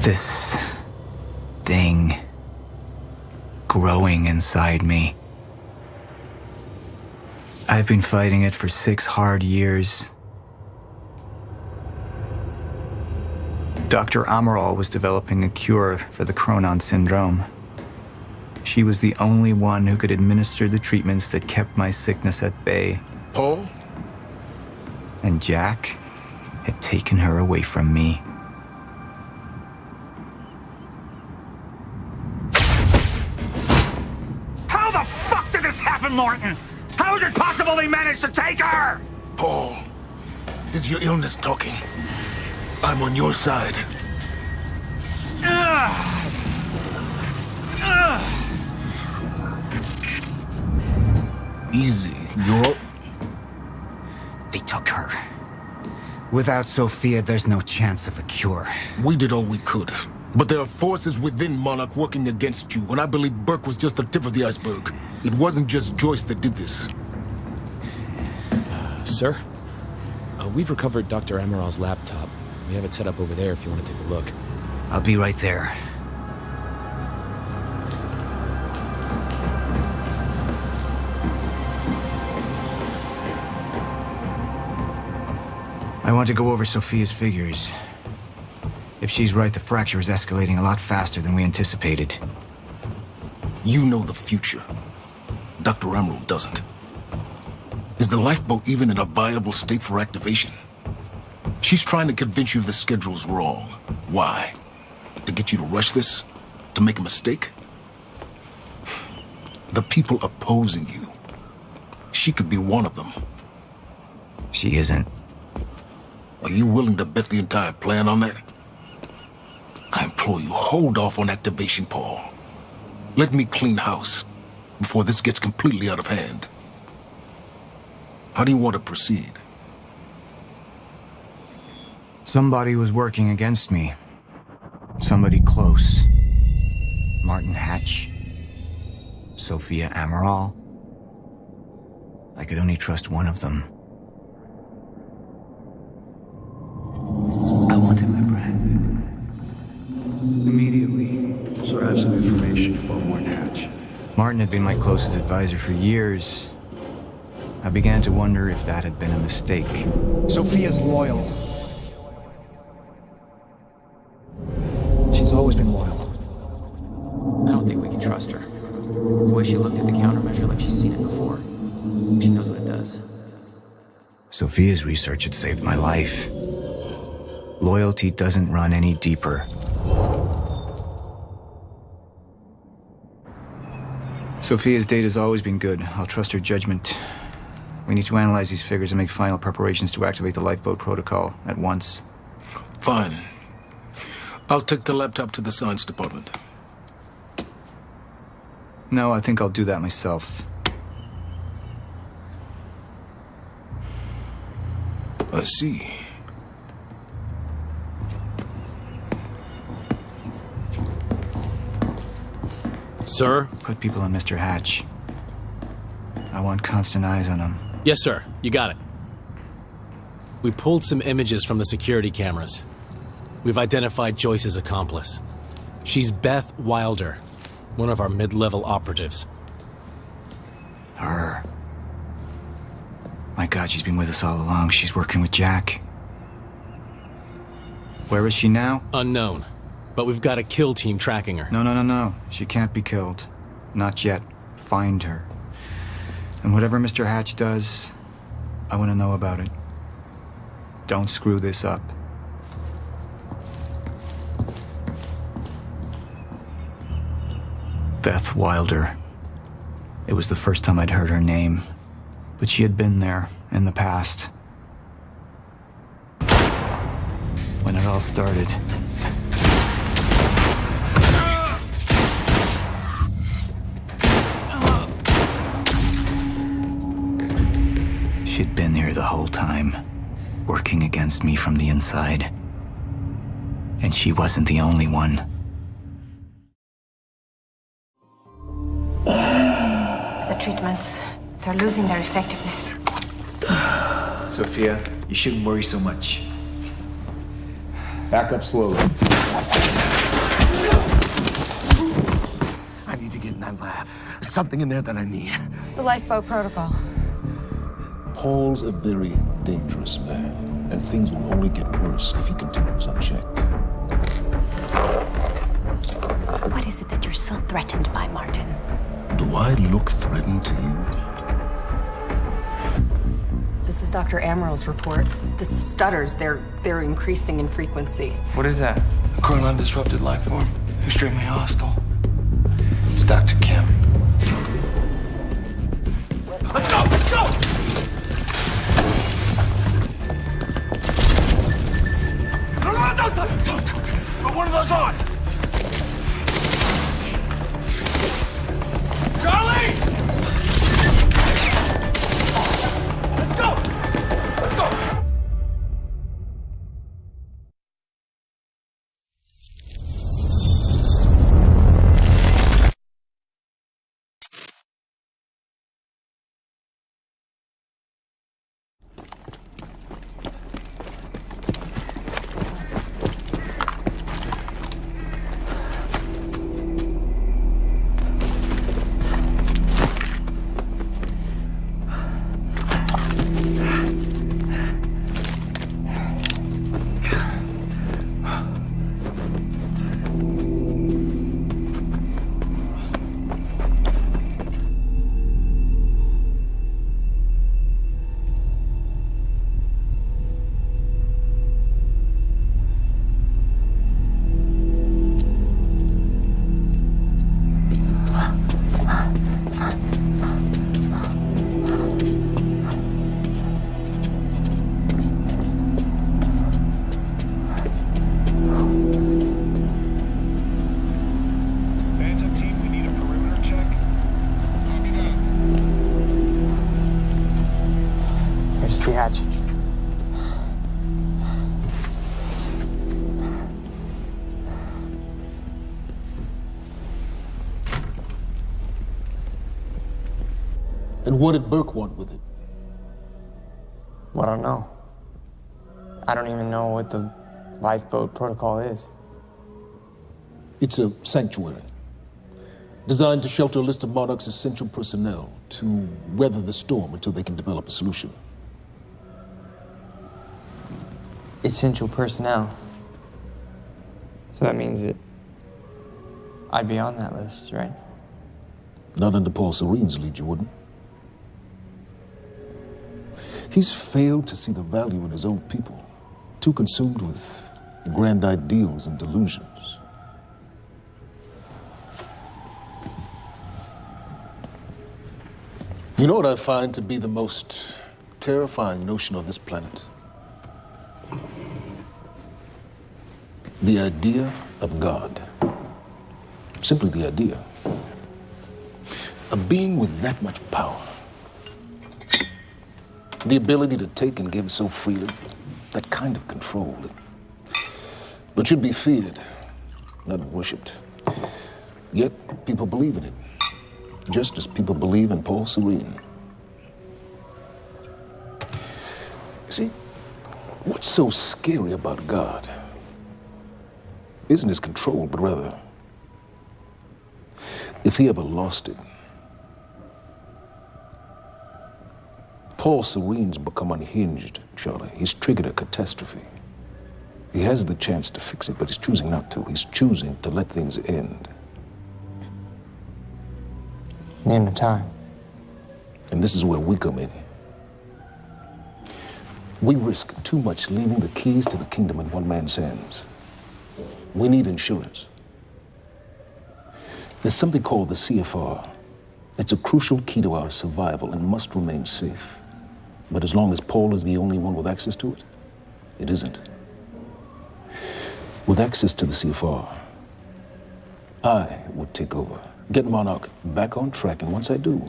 This thing growing inside me. I've been fighting it for 6 hard years. Dr. Amaral was developing a cure for the Cronon syndrome. She was the only one who could administer the treatments that kept my sickness at bay. Paul? And Jack had taken her away from me. How the fuck did this happen, Morton? How is it possible they managed to take her? Paul, this is your illness talking. I'm on your side. Easy, you're... They took her. Without Sophia, there's no chance of a cure. We did all we could. But there are forces within Monarch working against you, and I believe Burke was just the tip of the iceberg. It wasn't just Joyce that did this. Sir? We've recovered Dr. Amaral's laptop. We have it set up over there if you want to take a look. I'll be right there. I want to go over Sophia's figures. If she's right, the fracture is escalating a lot faster than we anticipated. You know the future. Dr. Amaral doesn't. Is the lifeboat even in a viable state for activation? She's trying to convince you the schedule's wrong. Why? To get you to rush this? To make a mistake? The people opposing you. She could be one of them. She isn't. Are you willing to bet the entire plan on that? I implore you, hold off on activation, Paul. Let me clean house before this gets completely out of hand. How do you want to proceed? Somebody was working against me. Somebody close. Martin Hatch. Sophia Amaral. I could only trust one of them. I want him apprehended. Immediately. So I have some information about Martin Hatch. Martin had been my closest advisor for years. I began to wonder if that had been a mistake. Sophia's loyal. She's always been loyal. I don't think we can trust her. The way she looked at the countermeasure like she's seen it before. She knows what it does. Sophia's research had saved my life. Loyalty doesn't run any deeper. Sophia's data's always been good. I'll trust her judgment. We need to analyze these figures and make final preparations to activate the lifeboat protocol at once. Fine. I'll take the laptop to the science department. No, I think I'll do that myself. I see. Sir? Put people on Mr. Hatch. I want constant eyes on him. Yes, sir. You got it. We pulled some images from the security cameras. We've identified Joyce's accomplice. She's Beth Wilder, one of our mid-level operatives. Her. My God, she's been with us all along. She's working with Jack. Where is she now? Unknown. But we've got a kill team tracking her. No. She can't be killed. Not yet. Find her. And whatever Mr. Hatch does, I want to know about it. Don't screw this up. Beth Wilder. It was the first time I'd heard her name, but she had been there in the past. When it all started. She'd been here the whole time, working against me from the inside. And she wasn't the only one. The treatments, they're losing their effectiveness. Sophia, you shouldn't worry so much. Back up slowly. something in there that I need. The lifeboat protocol. Paul's a very dangerous man, and things will only get worse if he continues unchecked. What is it that you're so threatened by, Martin? Do I look threatened to you? This is Dr. Amaril's report. The stutters, they're increasing in frequency. What is that? A current undisrupted life form. Extremely hostile. It's Dr. Kim. Let's go! Let's go! No, don't. Put one of those on! Charlie! Let's go! Let's go! Here's the hatch. And what did Burke want with it? Well, I don't know. I don't even know what the lifeboat protocol is. It's a sanctuary, designed to shelter a list of Monarch's essential personnel to weather the storm until they can develop a solution. Essential personnel. So that means that I'd be on that list, right? Not under Paul Serene's lead, you wouldn't. He's failed to see the value in his own people, too consumed with grand ideals and delusions. You know what I find to be the most terrifying notion on this planet? The idea of God. Simply the idea. A being with that much power. The ability to take and give so freely. That kind of control. It should be feared, not worshipped. Yet people believe in it. Just as people believe in Paul Serene. See, what's so scary about God isn't his control, but rather, if he ever lost it. Paul Serene's become unhinged, Charlie. He's triggered a catastrophe. He has the chance to fix it, but he's choosing not to. He's choosing to let things end. Name the time. And this is where we come in. We risk too much leaving the keys to the kingdom in one man's hands. We need insurance. There's something called the CFR. It's a crucial key to our survival and must remain safe. But as long as Paul is the only one with access to it, it isn't. With access to the CFR, I would take over, get Monarch back on track, and once I do,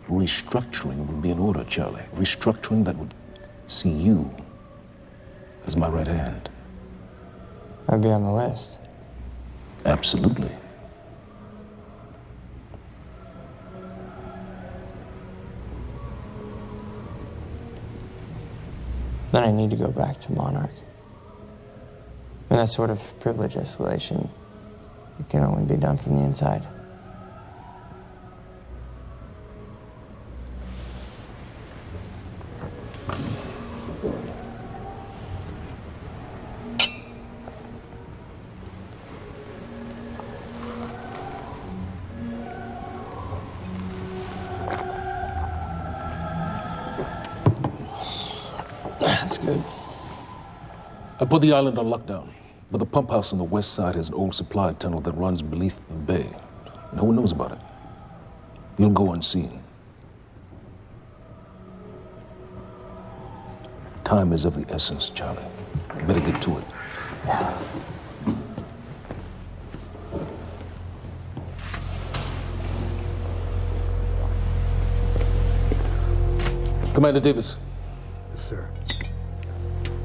restructuring would be in order, Charlie. Restructuring that would see you as my right hand. I'd be on the list. Absolutely. Then I need to go back to Monarch. And that sort of privilege escalation, it can only be done from the inside. Okay. I put the island on lockdown, but the pump house on the west side has an old supply tunnel that runs beneath the bay. No one knows about it. You'll go unseen. Time is of the essence, Charlie. You better get to it. Commander Davis. Yes, sir.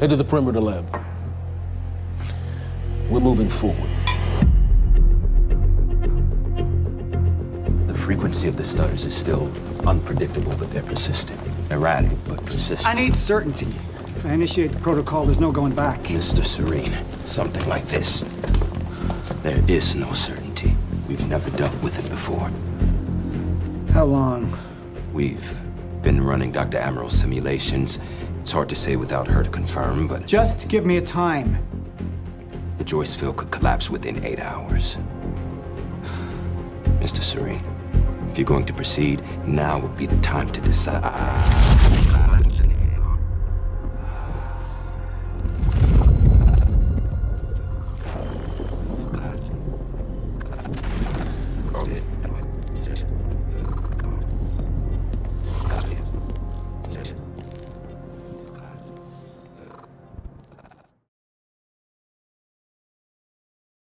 Head to the perimeter lab. We're moving forward. The frequency of the stutters is still unpredictable, but they're persistent. Erratic, but persistent. I need certainty. If I initiate the protocol, there's no going back. Mr. Serene, something like this. There is no certainty. We've never dealt with it before. How long? We've been running Dr. Amaril's simulations. It's hard to say without her to confirm, but... Just give me a time. The Joyce field could collapse within 8 hours. Mr. Serene, if you're going to proceed, now would be the time to decide.